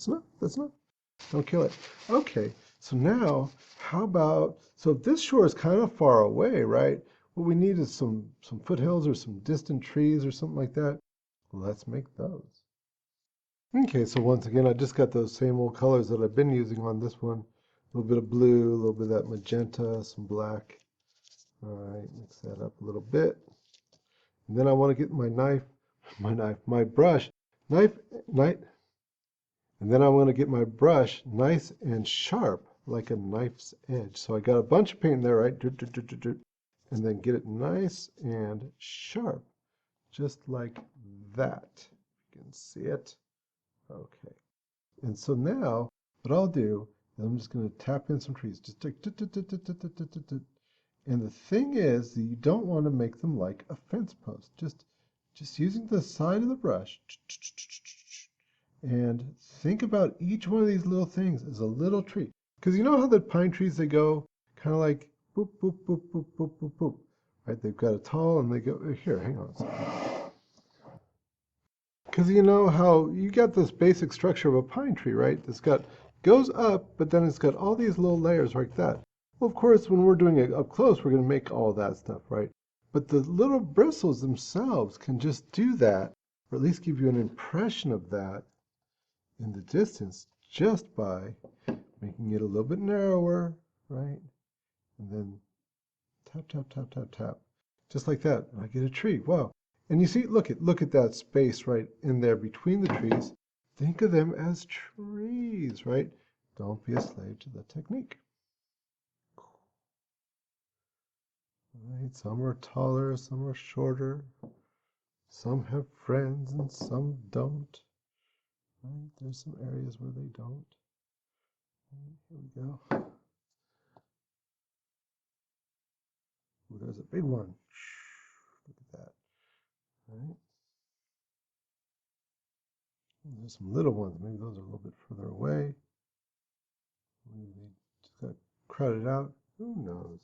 That's enough. That's enough. Don't kill it. Okay, so now how about, so if this shore is kind of far away, right? What we need is some foothills or some distant trees or something like that. Let's make those. Okay, so once again, I just got those same old colors that I've been using on this one. A little bit of blue, a little bit of that magenta, some black. All right, mix that up a little bit. And then I want to get my my brush, knife, and then I want to get my brush nice and sharp, like a knife's edge. So I got a bunch of paint there, right? And then get it nice and sharp, just like that. You can see it. Okay. And so now, what I'll do is I'm just going to tap in some trees. Just take, and the thing is that you don't want to make them like a fence post. Just using the side of the brush. And think about each one of these little things as a little tree. Because you know how the pine trees, they go kind of like boop, boop, boop, boop, boop, boop, boop. Right? They've got a tall and they go, here, hang on a second. Because you know how you got this basic structure of a pine tree, right? It's got, goes up, but then it's got all these little layers like that. Well, of course, when we're doing it up close, we're going to make all that stuff, right? But the little bristles themselves can just do that, or at least give you an impression of that in the distance just by making it a little bit narrower, right? And then tap, tap, tap, tap, tap. Just like that. And I get a tree. Wow. And you see, look at that space right in there between the trees. Think of them as trees, right? Don't be a slave to the technique. Right? Some are taller, some are shorter. Some have friends and some don't. Right? There's some areas where they don't. Right, here we go. Ooh, there's a big one. Look at that. Right? There's some little ones. Maybe those are a little bit further away. Maybe they just got crowded out. Who knows?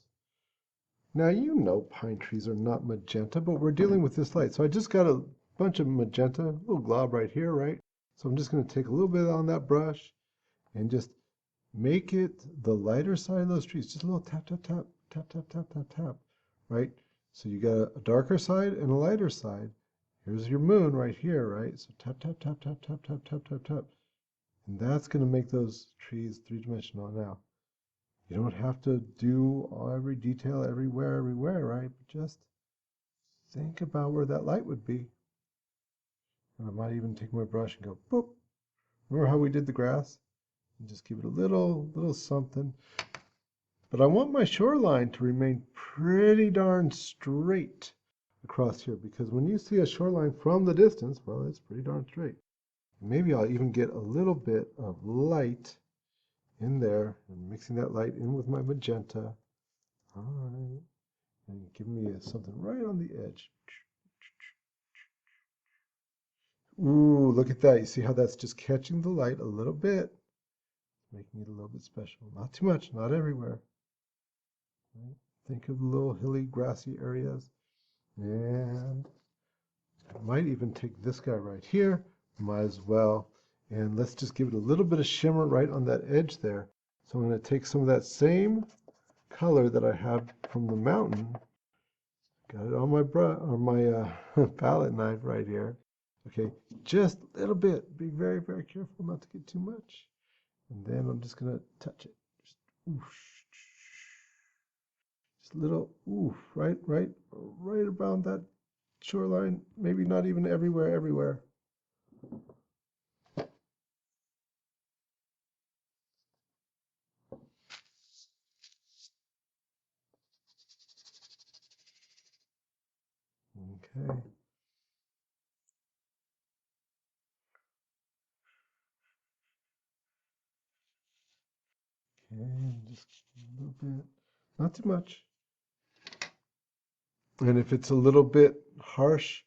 Now, you know pine trees are not magenta, but we're dealing with this light. So I just got a bunch of magenta, a little glob right here, right? So I'm just going to take a little bit on that brush and just make it the lighter side of those trees. Just a little tap, tap, tap, tap, tap, tap, tap, tap, right? So you got a darker side and a lighter side. Here's your moon right here, right? So tap, tap, tap, tap, tap, tap, tap, tap, tap. And that's going to make those trees three-dimensional now. You don't have to do every detail everywhere, right? But just think about where that light would be. And I might even take my brush and go, boop. Remember how we did the grass? And just give it a little something. But I want my shoreline to remain pretty darn straight across here, because when you see a shoreline from the distance, well, it's pretty darn straight. Maybe I'll even get a little bit of light in there and mixing that light in with my magenta. All right. And give me something right on the edge. Ooh, look at that. You see how that's just catching the light a little bit, making it a little bit special. Not too much, not everywhere. Right? Think of the little hilly, grassy areas. And I might even take this guy right here. Might as well. And let's just give it a little bit of shimmer right on that edge there. So I'm going to take some of that same color that I have from the mountain. Got it on my palette knife right here. Okay, just a little bit. Be very, very careful not to get too much. And then I'm just going to touch it. Just oof. Just a little oof, right around that shoreline. Maybe not even everywhere. Okay. Okay, just a little bit. Not too much. And if it's a little bit harsh,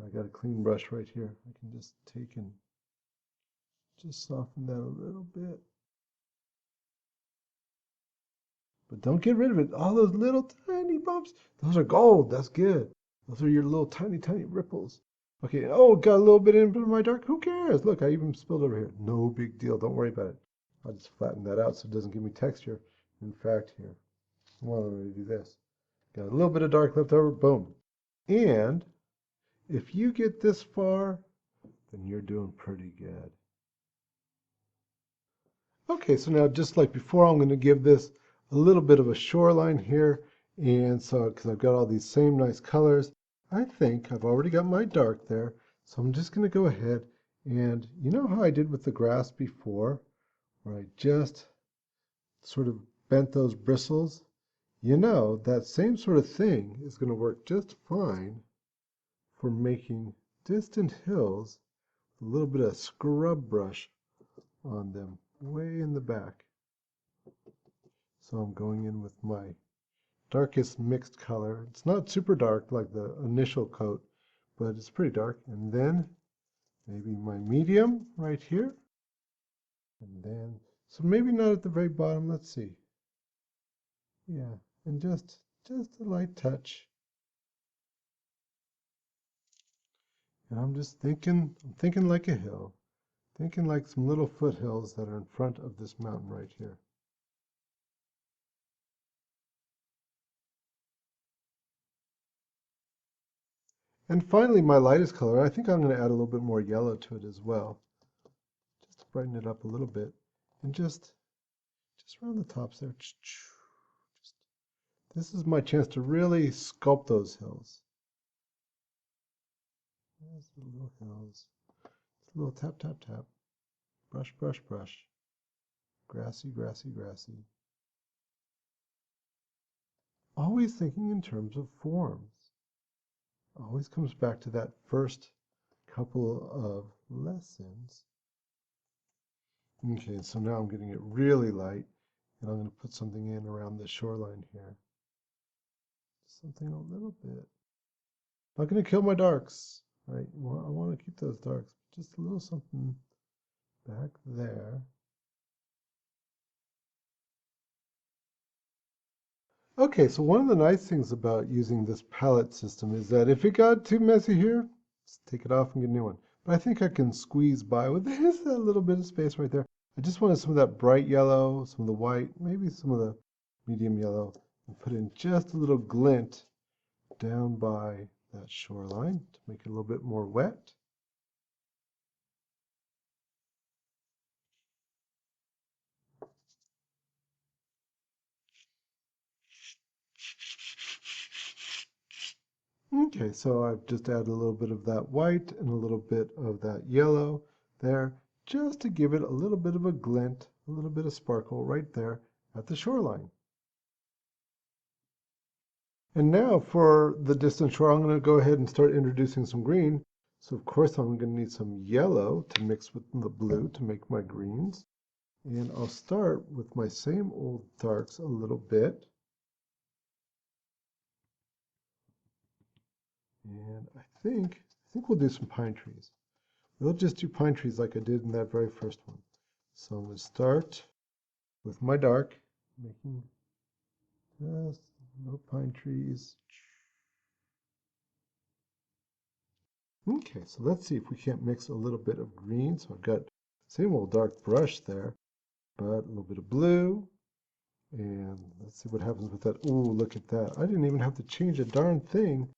I got a clean brush right here. I can just take and just soften that a little bit. But don't get rid of it. All those little tiny bumps, those are gold. That's good. Those are your little tiny ripples. Okay, oh, got a little bit into my dark. Who cares? Look, I even spilled over here. No big deal. Don't worry about it. I'll just flatten that out so it doesn't give me texture. In fact, here, why don't I do this? Got a little bit of dark left over. Boom. And if you get this far, then you're doing pretty good. Okay, so now just like before, I'm going to give this a little bit of a shoreline here. And so, because I've got all these same nice colors, I think I've already got my dark there. So I'm just going to go ahead and, you know how I did with the grass before, where I just sort of bent those bristles? You know, that same sort of thing is going to work just fine for making distant hills with a little bit of scrub brush on them way in the back. So I'm going in with my darkest mixed color. It's not super dark like the initial coat, but it's pretty dark. And then maybe my medium right here. And then, so maybe not at the very bottom. Let's see. Yeah, and just a light touch. And I'm just thinking, I'm thinking like a hill, thinking like some little foothills that are in front of this mountain right here. And finally, my lightest color, I think I'm going to add a little bit more yellow to it as well, just to brighten it up a little bit. And just around the tops there. This is my chance to really sculpt those hills. There's the little hills. Just a little tap, tap, tap. Brush, brush, brush. Grassy, grassy, grassy. Always thinking in terms of forms. Always comes back to that first couple of lessons. Okay, so now I'm getting it really light, and I'm going to put something in around the shoreline here. Something a little bit. Not going to kill my darks, right? Well, I want to keep those darks. Just a little something back there. Okay, so one of the nice things about using this palette system is that if it got too messy here, just take it off and get a new one. But I think I can squeeze by with this a little bit of space right there. I just wanted some of that bright yellow, some of the white, maybe some of the medium yellow, and put in just a little glint down by that shoreline to make it a little bit more wet. Okay, so I've just added a little bit of that white and a little bit of that yellow there, just to give it a little bit of a glint, a little bit of sparkle right there at the shoreline. And now for the distant shore, I'm going to go ahead and start introducing some green. So of course I'm going to need some yellow to mix with the blue to make my greens. And I'll start with my same old darks a little bit. And I think we'll do some pine trees. We'll just do pine trees like I did in that very first one. So I'm going to start with my dark, making just little pine trees. Okay, so let's see if we can't mix a little bit of green. So I've got same old dark brush there, but a little bit of blue. And let's see what happens with that. Ooh, look at that. I didn't even have to change a darn thing.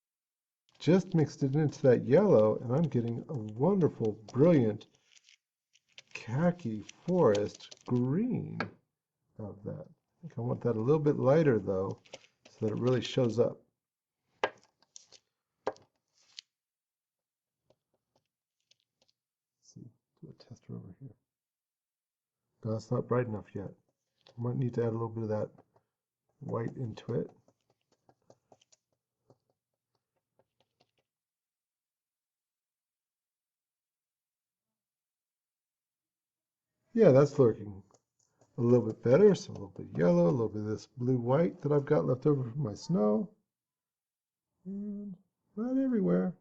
Just mixed it into that yellow, and I'm getting a wonderful, brilliant khaki forest green of that. I think I want that a little bit lighter though, so that it really shows up. Let's see, do a tester over here. No, it's not bright enough yet. I might need to add a little bit of that white into it. Yeah, that's looking a little bit better. So a little bit yellow, a little bit of this blue-white that I've got left over from my snow. And not everywhere.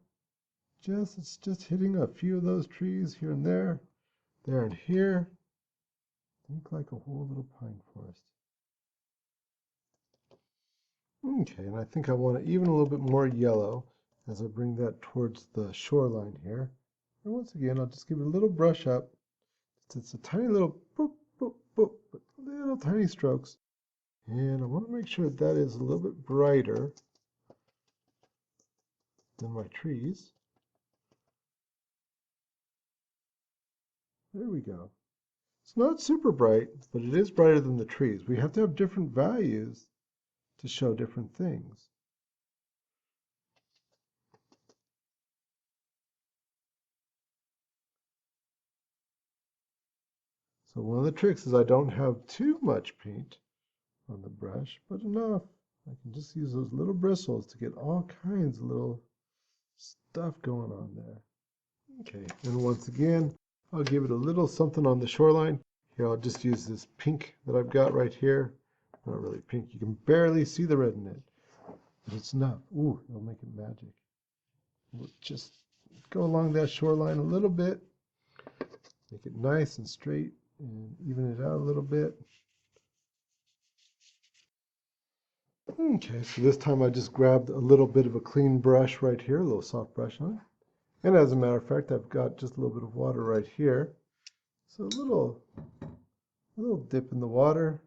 It's just hitting a few of those trees here and there and here. Think like a whole little pine forest. Okay, and I think I want even a little bit more yellow as I bring that towards the shoreline here. And once again, I'll just give it a little brush up. It's a tiny little boop, boop, boop, but little tiny strokes. And I want to make sure that is a little bit brighter than my trees. There we go. It's not super bright, but it is brighter than the trees. We have to have different values to show different things. So one of the tricks is I don't have too much paint on the brush, but enough. I can just use those little bristles to get all kinds of little stuff going on there. Okay, and once again, I'll give it a little something on the shoreline. Here, I'll just use this pink that I've got right here. Not really pink, you can barely see the red in it, but it's enough. Ooh, it'll make it magic. We'll just go along that shoreline a little bit, make it nice and straight, and even it out a little bit. Okay, so this time I just grabbed a little bit of a clean brush right here, a little soft brush on it. And as a matter of fact, I've got just a little bit of water right here. So a little dip in the water,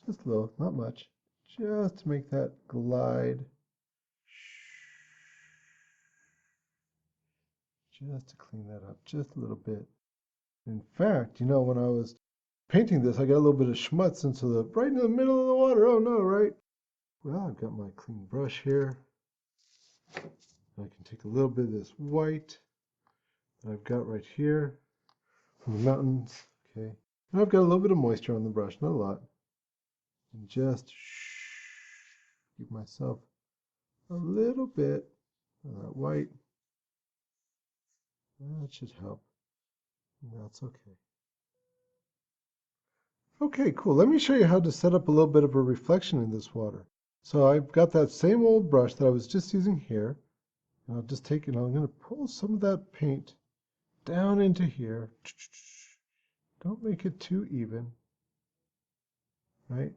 just a little, not much, just to make that glide. Just to clean that up just a little bit. In fact, you know, when I was painting this, I got a little bit of schmutz right in the middle of the water. Oh no, right? Well, I've got my clean brush here. I can take a little bit of this white that I've got right here from the mountains. Okay. And I've got a little bit of moisture on the brush, not a lot. And just give myself a little bit of that white. That should help. That's okay. Okay, cool. Let me show you how to set up a little bit of a reflection in this water. So I've got that same old brush that I was just using here. And I'll just take it, I'm going to pull some of that paint down into here. Don't make it too even, right?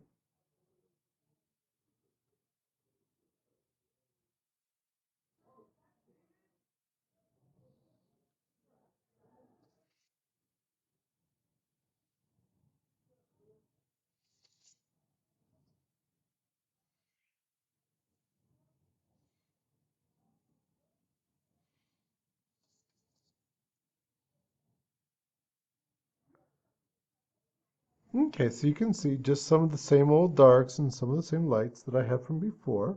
Okay, so you can see just some of the same old darks and some of the same lights that I had from before.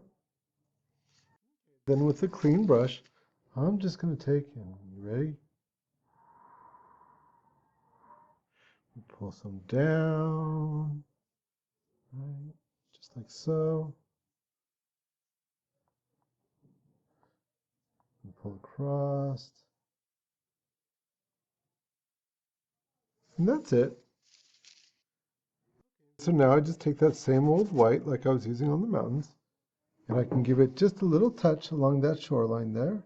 Then with the clean brush, I'm just going to take, and you ready? Pull some down, right, just like so. And pull across. And that's it. So now I just take that same old white like I was using on the mountains, and I can give it just a little touch along that shoreline there.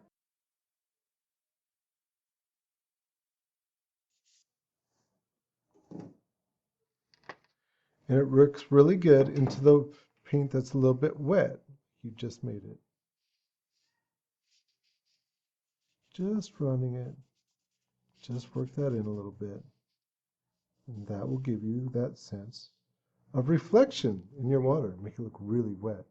And it works really good into the paint that's a little bit wet. You just made it. Just running it. Just work that in a little bit. And that will give you that sense of reflection in your water. Make it look really wet.